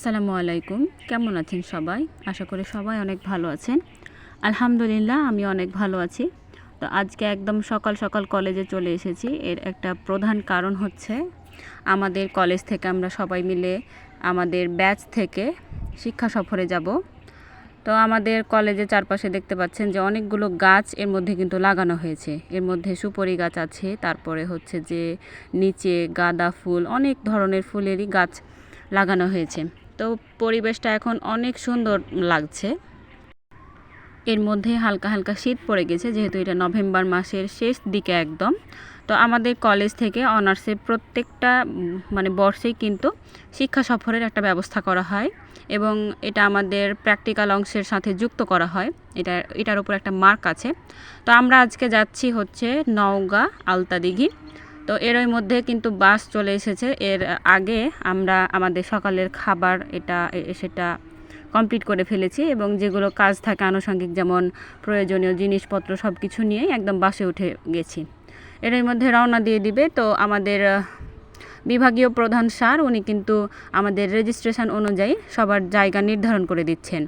আসসালামু আলাইকুম। কেমন আছেন সবাই? আশা করি সবাই অনেক ভালো আছেন। আলহামদুলিল্লাহ আমি অনেক ভালো আছি। তো আজকে একদম সকাল সকাল কলেজে চলে এসেছি। এর একটা প্রধান কারণ হচ্ছে আমাদের কলেজ থেকে আমরা সবাই মিলে আমাদের ব্যাচ থেকে শিক্ষা সফরে যাব। তো আমাদের কলেজের চারপাশে দেখতে পাচ্ছেন যে অনেকগুলো গাছ এর মধ্যে কিন্তু লাগানো হয়েছে। এর মধ্যে সুপারি গাছ আছে, তারপরে হচ্ছে যে নিচে গাঁদা ফুল, অনেক ধরনের ফুলেরই গাছ লাগানো হয়েছে। তো পরিবেশটা এখন অনেক সুন্দর লাগছে। এর মধ্যে হালকা হালকা শীত পড়ে গেছে, যেহেতু এটা নভেম্বর মাসের শেষ দিকে একদম। তো আমাদের কলেজ থেকে অনার্সের প্রত্যেকটা বর্ষেই কিন্তু শিক্ষা সফরের একটা ব্যবস্থা করা হয় এবং এটা আমাদের প্র্যাকটিক্যাল অংশের সাথে যুক্ত করা হয়। এটার উপর একটা মার্ক আছে। তো আমরা আজকে যাচ্ছি হচ্ছে নওগাঁ আলতাদিঘি। তো এরই মধ্যে কিন্তু বাস চলে এসেছে। এর আগে আমরা আমাদের সকালের খাবার সেটা কমপ্লিট করে ফেলেছি এবং যেগুলো কাজ থাকে আনুষঙ্গিক, যেমন প্রয়োজনীয় জিনিসপত্র, সব কিছু নিয়েই একদম বাসে উঠে গেছি। এরই মধ্যে রওনা দিয়ে দিবে। তো আমাদের বিভাগীয় প্রধান স্যার উনি কিন্তু আমাদের রেজিস্ট্রেশন অনুযায়ী সবার জায়গা নির্ধারণ করে দিচ্ছেন,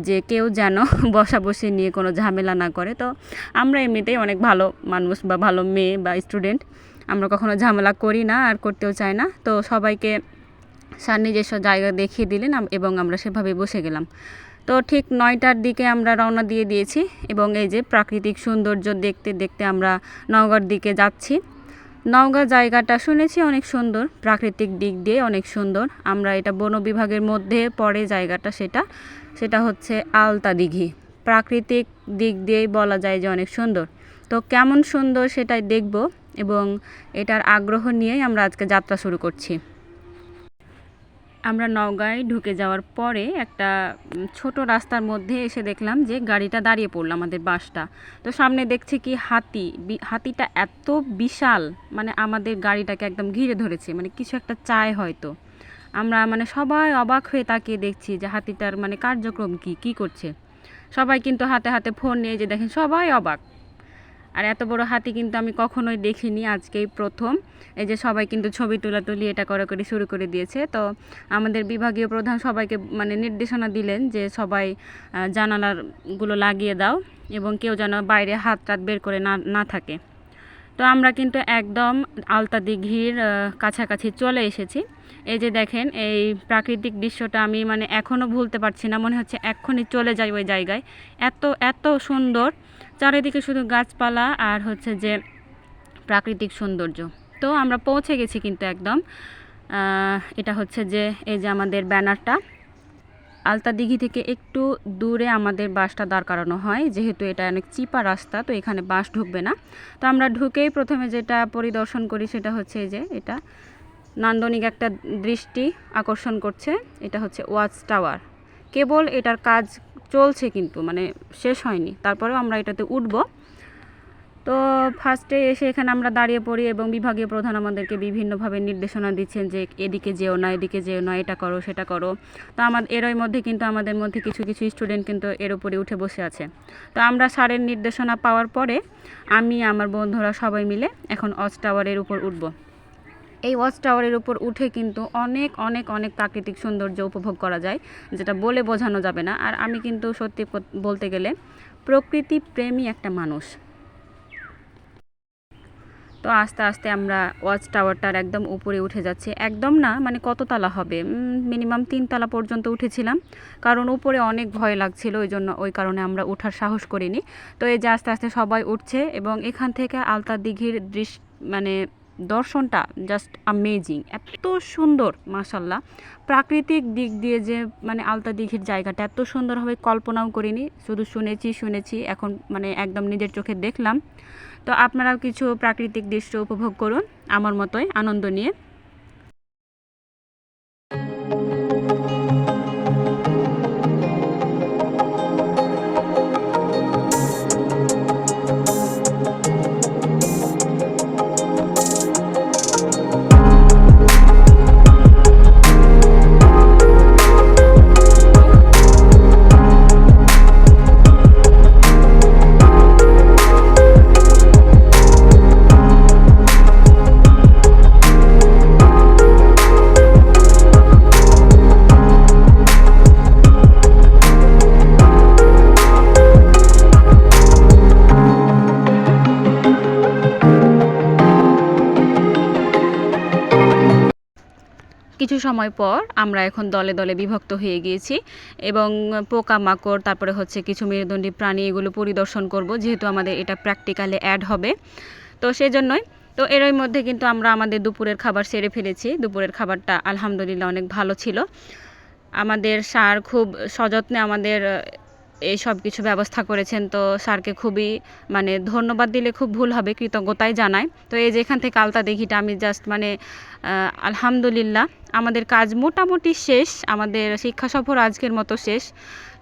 যে কেউ যেন বসাবসি নিয়ে কোনো ঝামেলা না করে। তো আমরা এমনিতেই অনেক ভালো মানুষ বা ভালো মেয়ে বা স্টুডেন্ট, আমরা কখনো ঝামেলা করি না আর করতেও চাই না। তো সবাইকে স্যার নিজস্ব জায়গা দেখিয়ে দিলেন এবং আমরা সেভাবে বসে গেলাম। তো ঠিক 9টার দিকে আমরা রওনা দিয়ে দিয়েছি এবং এই যে প্রাকৃতিক সৌন্দর্য দেখতে দেখতে আমরা নওগাঁর দিকে যাচ্ছি। নওগাঁ জায়গাটা শুনেছি অনেক সুন্দর, প্রাকৃতিক দিক দিয়ে অনেক সুন্দর। আমরা এটা বন বিভাগের মধ্যে পড়ে জায়গাটা, সেটা হচ্ছে আলতাদিঘি। প্রাকৃতিক দিক দিয়েই বলা যায় যে অনেক সুন্দর। তো কেমন সুন্দর সেটাই দেখব এবং এটার আগ্রহ নিয়েই আমরা আজকে যাত্রা শুরু করছি। আমরা নওগাঁয় ঢুকে যাওয়ার পরে একটা ছোট রাস্তার মধ্যে এসে দেখলাম যে গাড়িটা দাঁড়িয়ে পড়লো, আমাদের বাসটা। তো সামনে দেখছি কি হাতিটা এত বিশাল, আমাদের গাড়িটাকে একদম ঘিরে ধরেছে, কিছু একটা চায় হয়তো। আমরা সবাই অবাক হয়ে তাকিয়ে দেখছি যে হাতিটার কার্যক্রম কি করছে। সবাই কিন্তু হাতে হাতে ফোন নিয়ে, যে দেখেন সবাই অবাক। আর এত বড় হাতি কিন্তু আমি কখনোই দেখিনি, আজকেই প্রথম। এই যে সবাই কিন্তু ছবি তুলি এটা করে শুরু করে দিয়েছে। তো আমাদের বিভাগীয় প্রধান সবাইকে নির্দেশনা দিলেন যে সবাই জানালাগুলো লাগিয়ে দাও এবং কেউ যেন বাইরে হাত বের করে না থাকে। তো আমরা কিন্তু একদম আলতাদিঘির কাছাকাছি চলে এসেছি। এই যে দেখেন এই প্রাকৃতিক দৃশ্যটা আমি এখনও ভুলতে পারছি না, মনে হচ্ছে এক্ষুনি চলে যাই ওই জায়গায়। এত সুন্দর, চারিদিকে শুধু গাছপালা আর হচ্ছে যে প্রাকৃতিক সৌন্দর্য। তো আমরা পৌঁছে গেছি কিন্তু একদম। এটা হচ্ছে যে এই যে আমাদের ব্যানারটা। আলতাদিঘি থেকে একটু দূরে আমাদের বাসটা দাঁড় করানো হয়, যেহেতু এটা অনেক চিপা রাস্তা, তো এখানে বাস ঢুকবে না। তো আমরা ঢুকেই প্রথমে যেটা পরিদর্শন করি সেটা হচ্ছে এই যে এটা নান্দনিক একটা দৃষ্টি আকর্ষণ করছে। এটা হচ্ছে ওয়াচ টাওয়ার। কেবল এটার কাজ চলছে কিন্তু শেষ হয়নি, তারপরেও আমরা এটাতে উঠব। তো ফার্স্টে এসে এখানে আমরা দাঁড়িয়ে পড়ি এবং বিভাগীয় প্রধান আমাদেরকে বিভিন্নভাবে নির্দেশনা দিচ্ছেন যে এদিকে যেও না, এটা করো, সেটা করো। তো এরই মধ্যে কিন্তু আমাদের মধ্যে কিছু স্টুডেন্ট কিন্তু এর উপরে উঠে বসে আছে। তো আমরা স্যারের নির্দেশনা পাওয়ার পরে আমি আমার বন্ধুরা সবাই মিলে এখন ওয়াচ টাওয়ারের উপর উঠব। এই ওয়াচ টাওয়ারের উপর উঠে কিন্তু অনেক অনেক অনেক প্রাকৃতিক সৌন্দর্য উপভোগ করা যায়, যেটা বলে বোঝানো যাবে না। আর আমি কিন্তু সত্যি বলতে গেলে প্রকৃতি প্রেমী একটা মানুষ। তো আস্তে আস্তে আমরা ওয়াচ টাওয়ারটার একদম উপরে উঠে যাচ্ছি। একদম না, কত তালা হবে, মিনিমাম 3 তালা পর্যন্ত উঠেছিলাম, কারণ উপরে অনেক ভয় লাগছিল, ওই কারণে আমরা ওঠার সাহস করিনি। তো এই যে আস্তে আস্তে সবাই উঠছে এবং এখান থেকে আলতাদিঘির দর্শনটা জাস্ট অ্যামেজিং, এত সুন্দর মাশাল্লাহ। প্রাকৃতিক দিক দিয়ে যে আলতাদিঘির জায়গাটা এত সুন্দর হবে কল্পনাও করিনি, শুধু শুনেছি, এখন একদম নিজের চোখে দেখলাম। তো আপনারাও কিছু প্রাকৃতিক দৃশ্য উপভোগ করুন আমার মতোই আনন্দ নিয়ে। কিছু সময় পর আমরা এখন দলে দলে বিভক্ত হয়ে গিয়েছি এবং পোকামাকড় তারপরে হচ্ছে কিছু মেরুদণ্ডী প্রাণী এগুলো পরিদর্শন করব, যেহেতু আমাদের এটা প্র্যাকটিক্যালে অ্যাড হবে। তো সেজন্যই তো এরই মধ্যে কিন্তু আমরা আমাদের দুপুরের খাবার সেরে ফেলেছি। দুপুরের খাবারটা আলহামদুলিল্লাহ অনেক ভালো ছিল। আমাদের স্যার খুব সযত্নে আমাদের এই সব কিছু ব্যবস্থা করেছেন। তো স্যারকে খুবই মানে ধন্যবাদ দিলে খুব ভুল হবে, কৃতজ্ঞতাই জানাই। তো এই যে এখান থেকে আলতা দিঘিটা আমি জাস্ট মানে আলহামদুলিল্লাহ আমাদের কাজ মোটামুটি শেষ, আমাদের শিক্ষা সফর আজকের মতো শেষ।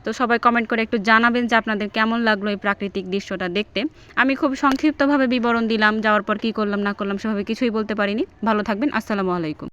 তো সবাই কমেন্ট করে একটু জানাবেন যে আপনাদের কেমন লাগলো এই প্রাকৃতিক দৃশ্যটা দেখতে। আমি খুব সংক্ষিপ্তভাবে বিবরণ দিলাম, যাওয়ার পর কী করলাম না করলাম সেভাবে কিছুই বলতে পারিনি। ভালো থাকবেন, আসসালামু আলাইকুম।